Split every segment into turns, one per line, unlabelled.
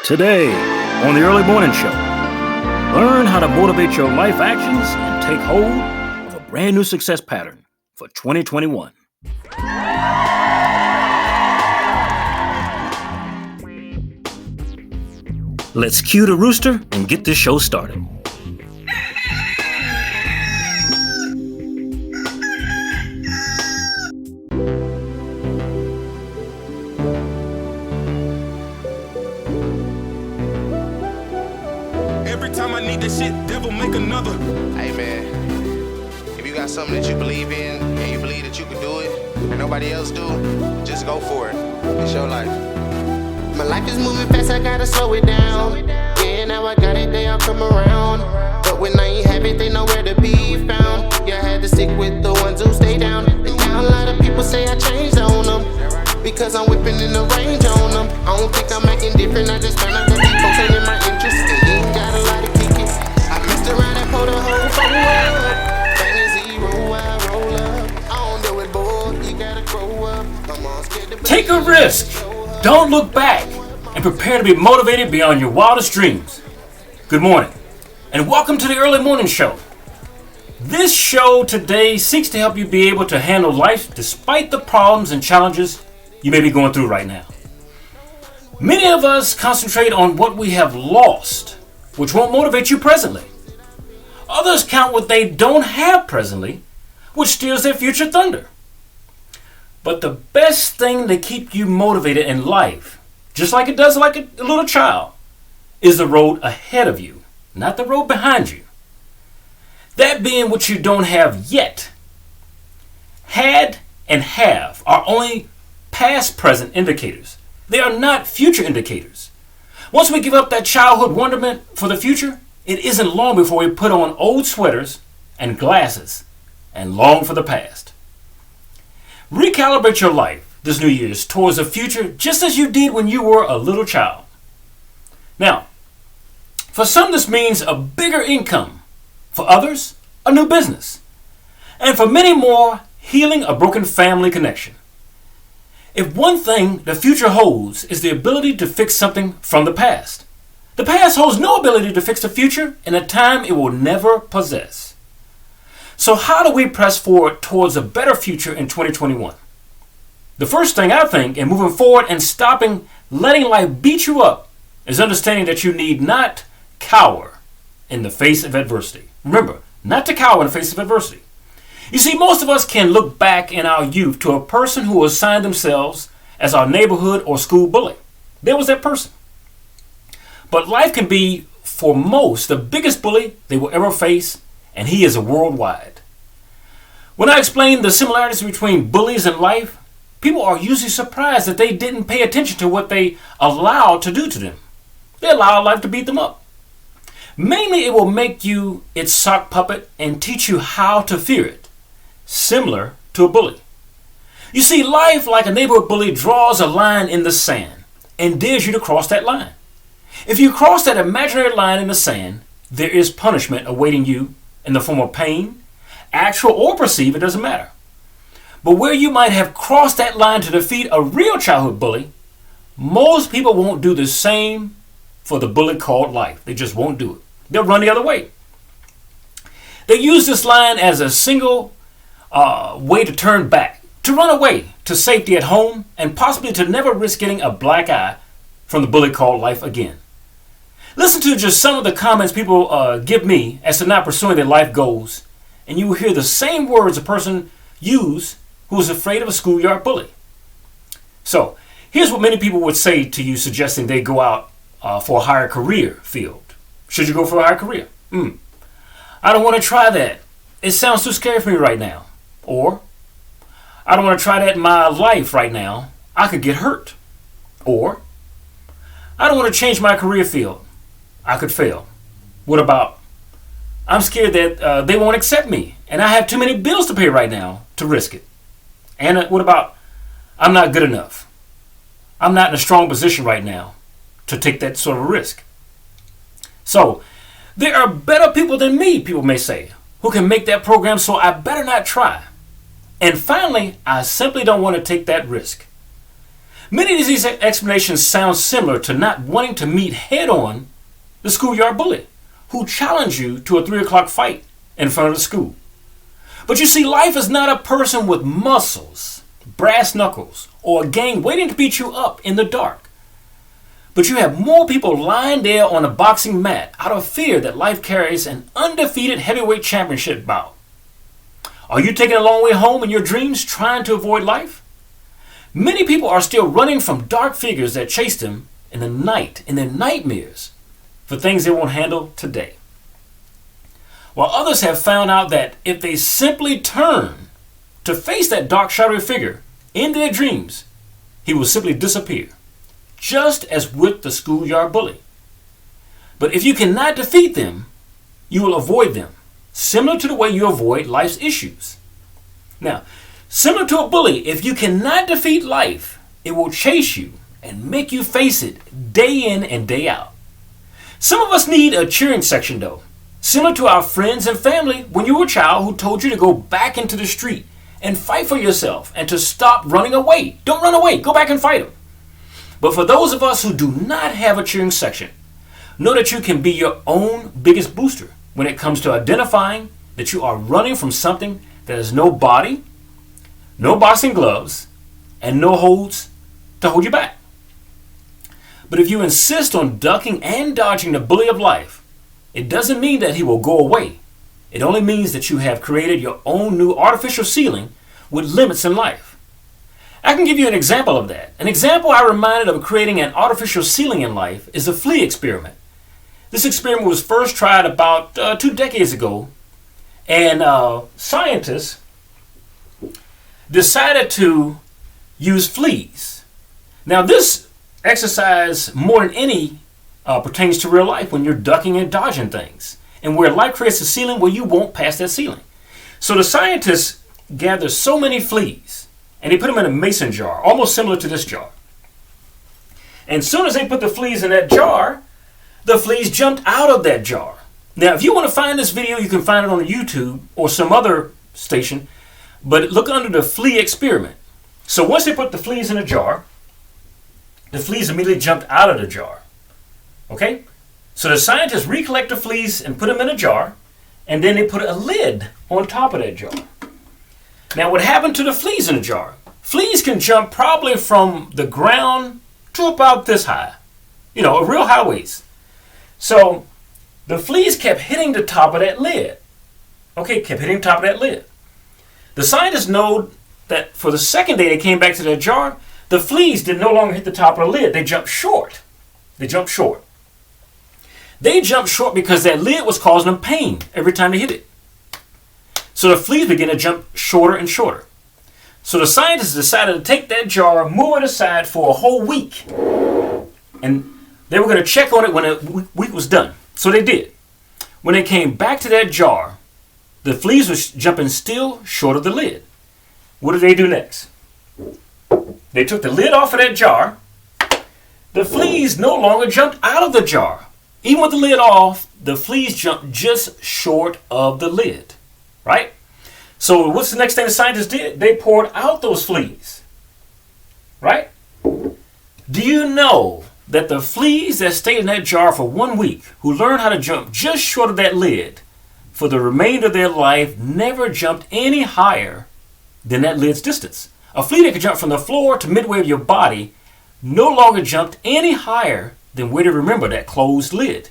Today, on the Early Morning Show, learn how to motivate your life actions and take hold of a brand new success pattern for 2021. Let's cue the rooster and get this show started.
Every time I need that shit, devil make another.
Hey man, if you got something that you believe in and you believe that you can do it and nobody else do, just go for it. It's your life.
My life is moving fast, I gotta slow it down. Yeah, now I got it, they all come around. But when I ain't have it, they nowhere to be found. Yeah, I had to stick with the ones who stay down. And now a lot of people say I changed on them, because I'm whipping in the range on them. I don't think I'm acting different, I just found out that these folks ain't in my interest. They ain't got a lot of kick it. I messed around and pulled a whole phone up. Bang a zero, I roll up. I don't do it, boy, you gotta grow up. My mom's scared to
Take a risk. Don't look back, and prepare to be motivated beyond your wildest dreams. Good morning, and welcome to the Early Morning Show. This show today seeks to help you be able to handle life despite the problems and challenges you may be going through right now. Many of us concentrate on what we have lost, which won't motivate you presently. Others count what they don't have presently, which steals their future thunder. But the best thing to keep you motivated in life, just like it does like a little child, is the road ahead of you, not the road behind you. That being what you don't have yet. Had and have are only past present indicators. They are not future indicators. Once we give up that childhood wonderment for the future, it isn't long before we put on old sweaters and glasses and long for the past. Recalibrate your life this New Year's towards the future just as you did when you were a little child. Now, for some this means a bigger income. For others, a new business. And for many more, healing a broken family connection. If one thing the future holds is the ability to fix something from the past, the past holds no ability to fix the future in a time it will never possess. So how do we press forward towards a better future in 2021? The first thing I think in moving forward and stopping letting life beat you up is understanding that you need not cower in the face of adversity. Remember, not to cower in the face of adversity. You see, most of us can look back in our youth to a person who assigned themselves as our neighborhood or school bully. There was that person. But life can be, for most, the biggest bully they will ever face, and he is worldwide. When I explain the similarities between bullies and life, people are usually surprised that they didn't pay attention to what they allowed to do to them. They allowed life to beat them up. Mainly, it will make you its sock puppet and teach you how to fear it, similar to a bully. You see, life, like a neighborhood bully, draws a line in the sand and dares you to cross that line. If you cross that imaginary line in the sand, there is punishment awaiting you in the form of pain, actual or perceived, it doesn't matter. But where you might have crossed that line to defeat a real childhood bully, most people won't do the same for the bully called life. They just won't do it. They'll run the other way. They use this line as a single way to turn back, to run away to safety at home, and possibly to never risk getting a black eye from the bully called life again. Listen to just some of the comments people give me as to not pursuing their life goals, and you will hear the same words a person use who is afraid of a schoolyard bully. So, here's what many people would say to you suggesting they go out for a higher career field. Should you go for a higher career? I don't want to try that. It sounds too scary for me right now. Or, I don't want to try that in my life right now. I could get hurt. Or, I don't want to change my career field. I could fail. What about, I'm scared that they won't accept me and I have too many bills to pay right now to risk it. And what about, I'm not good enough. I'm not in a strong position right now to take that sort of risk. So, there are better people than me, people may say, who can make that program, so I better not try. And finally, I simply don't want to take that risk. Many of these explanations sound similar to not wanting to meet head-on the schoolyard bully who challenged you to a 3 o'clock fight in front of the school. But you see, life is not a person with muscles, brass knuckles, or a gang waiting to beat you up in the dark. But you have more people lying there on a boxing mat out of fear that life carries an undefeated heavyweight championship bout. Are you taking a long way home in your dreams trying to avoid life? Many people are still running from dark figures that chase them in the night, in their nightmares, for things they won't handle today. While others have found out that if they simply turn to face that dark shadowy figure in their dreams, he will simply disappear, just as with the schoolyard bully. But if you cannot defeat them, you will avoid them, similar to the way you avoid life's issues. Now, similar to a bully, if you cannot defeat life, it will chase you and make you face it day in and day out. Some of us need a cheering section though, similar to our friends and family when you were a child who told you to go back into the street and fight for yourself and to stop running away. Don't run away, go back and fight them. But for those of us who do not have a cheering section, know that you can be your own biggest booster when it comes to identifying that you are running from something that has no body, no boxing gloves, and no holds to hold you back. But if you insist on ducking and dodging the bully of life, it doesn't mean that he will go away. It only means that you have created your own new artificial ceiling with limits in life. I can give you an example of that. An example I reminded of creating an artificial ceiling in life is the Flea Experiment. This experiment was first tried about 2 decades ago, and scientists decided to use fleas. Now this exercise, more than any, pertains to real life when you're ducking and dodging things, and where life creates a ceiling where you won't pass that ceiling. So the scientists gathered so many fleas, and they put them in a mason jar, almost similar to this jar. And as soon as they put the fleas in that jar, the fleas jumped out of that jar. Now, if you want to find this video, you can find it on YouTube or some other station, but look under the Flea Experiment. So once they put the fleas in a jar, the fleas immediately jumped out of the jar. Okay? So the scientists recollect the fleas and put them in a jar, and then they put a lid on top of that jar. Now, what happened to the fleas in the jar? Fleas can jump probably from the ground to about this high. You know, a real high waist. So the fleas kept hitting the top of that lid. Okay, kept hitting the top of that lid. The scientists know that for the second day they came back to that jar, the fleas did no longer hit the top of the lid. They jumped short. They jumped short. They jumped short because that lid was causing them pain every time they hit it. So the fleas began to jump shorter and shorter. So the scientists decided to take that jar, move it aside for a whole week. And they were going to check on it when the week was done. So they did. When they came back to that jar, the fleas were jumping still short of the lid. What did they do next? They took the lid off of that jar. The fleas no longer jumped out of the jar. Even with the lid off, the fleas jumped just short of the lid. Right? So what's the next thing the scientists did? They poured out those fleas. Right? Do you know that the fleas that stayed in that jar for 1 week, who learned how to jump just short of that lid, for the remainder of their life never jumped any higher than that lid's distance? A flea that could jump from the floor to midway of your body no longer jumped any higher than where to remember that closed lid.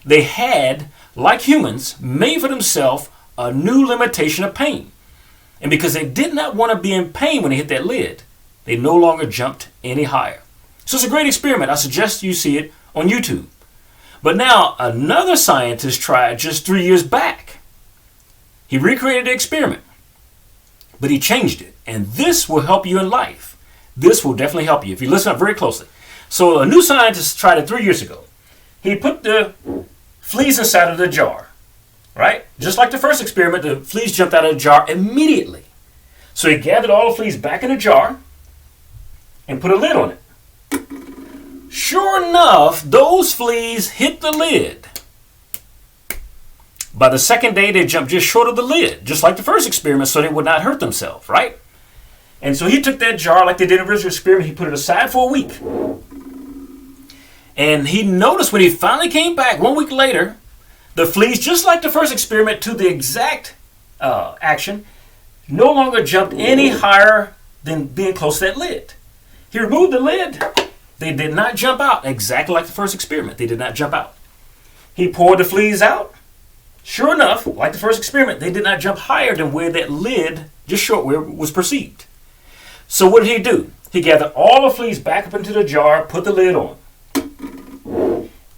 They had, like humans, made for themselves a new limitation of pain. And because they did not want to be in pain when they hit that lid, they no longer jumped any higher. So it's a great experiment. I suggest you see it on YouTube. But now another scientist tried just 3 years back. He recreated the experiment, but he changed it. And this will help you in life. This will definitely help you if you listen up very closely. So a new scientist tried it 3 years ago. He put the fleas inside of the jar, right? Just like the first experiment, the fleas jumped out of the jar immediately. So he gathered all the fleas back in the jar and put a lid on it. Sure enough, those fleas hit the lid. By the second day, they jumped just short of the lid, just like the first experiment, so they would not hurt themselves, right? And so he took that jar like they did in the original experiment. He put it aside for a week. And he noticed when he finally came back 1 week later, the fleas, just like the first experiment to the exact action, no longer jumped any higher than being close to that lid. He removed the lid. They did not jump out, exactly like the first experiment. They did not jump out. He poured the fleas out. Sure enough, like the first experiment, they did not jump higher than where that lid, just short where it was perceived. So what did he do? He gathered all the fleas back up into the jar, put the lid on.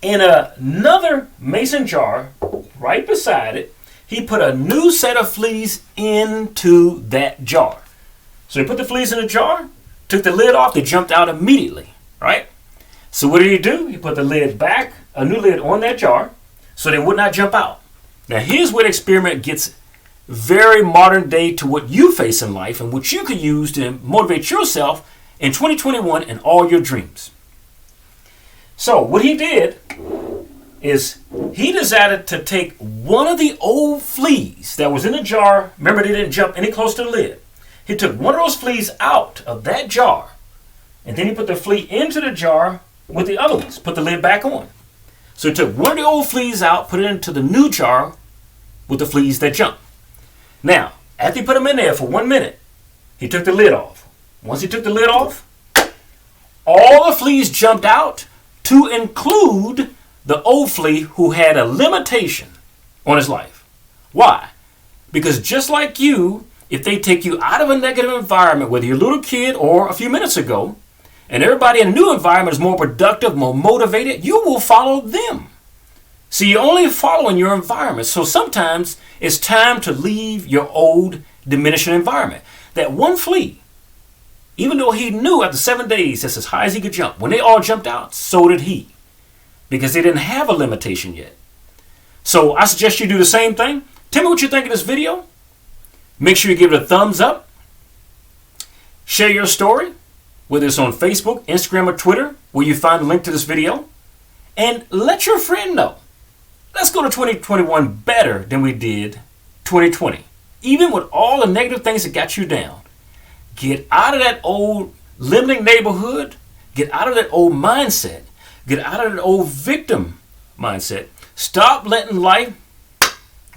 In another mason jar, right beside it, he put a new set of fleas into that jar. So he put the fleas in the jar, took the lid off, they jumped out immediately, right? So what did he do? He put the lid back, a new lid on that jar, so they would not jump out. Now here's where the experiment gets very modern day to what you face in life and what you could use to motivate yourself in 2021 and all your dreams. So what he did is he decided to take one of the old fleas that was in the jar. Remember, they didn't jump any closer to the lid. He took one of those fleas out of that jar, and then he put the flea into the jar with the other ones, put the lid back on. So he took one of the old fleas out, put it into the new jar with the fleas that jumped. Now, after he put them in there for 1 minute, he took the lid off. Once he took the lid off, all the fleas jumped out, to include the old flea who had a limitation on his life. Why? Because just like you, if they take you out of a negative environment, whether you're a little kid or a few minutes ago, and everybody in a new environment is more productive, more motivated, you will follow them. See, you're only following your environment. So sometimes it's time to leave your old diminishing environment. That one flea, even though he knew after 7 days that's as high as he could jump, when they all jumped out, so did he. Because they didn't have a limitation yet. So I suggest you do the same thing. Tell me what you think of this video. Make sure you give it a thumbs up. Share your story, whether it's on Facebook, Instagram, or Twitter, where you find the link to this video. And let your friend know. Let's go to 2021 better than we did 2020. Even with all the negative things that got you down. Get out of that old limiting neighborhood. Get out of that old mindset. Get out of that old victim mindset. Stop letting life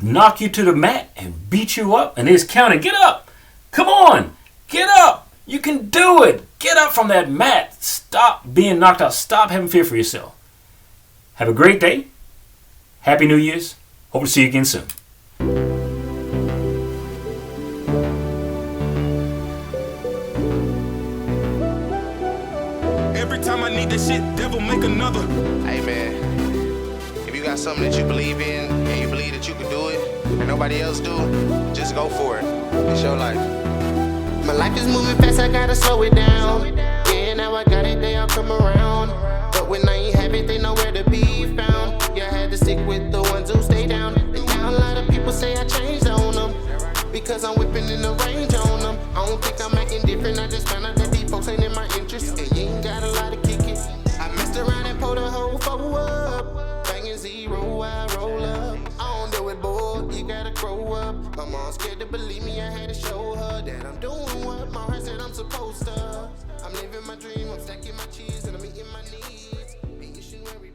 knock you to the mat and beat you up. And it's counting. Get up. Come on. Get up. You can do it. Get up from that mat. Stop being knocked out. Stop having fear for yourself. Have a great day. Happy New Year's. Hope to see you again soon.
Every time I need this shit, devil make another.
Hey man, if you got something that you believe in and you believe that you can do it and nobody else do, just go for it. It's your life.
My life is moving fast, I gotta slow it down. Yeah, now I got it, they all come around. But when I ain't have it, they nowhere to be found. Yeah, I had to stick with the ones who stay down. And now a lot of people say I changed on them, because I'm whipping in the range on them. I don't think I'm acting different, I just found out that these folks ain't in my interest. And you ain't got a lot of kick it. I messed around and pulled a whole foe up. Banging zero, I roll up. I don't do it, boy, you gotta grow up. My mom scared to believe me, I had to show her that I'm doing what my heart said I'm supposed to. I'm living my dream, I'm stacking my cheese and I'm eating my needs. Ain't issue every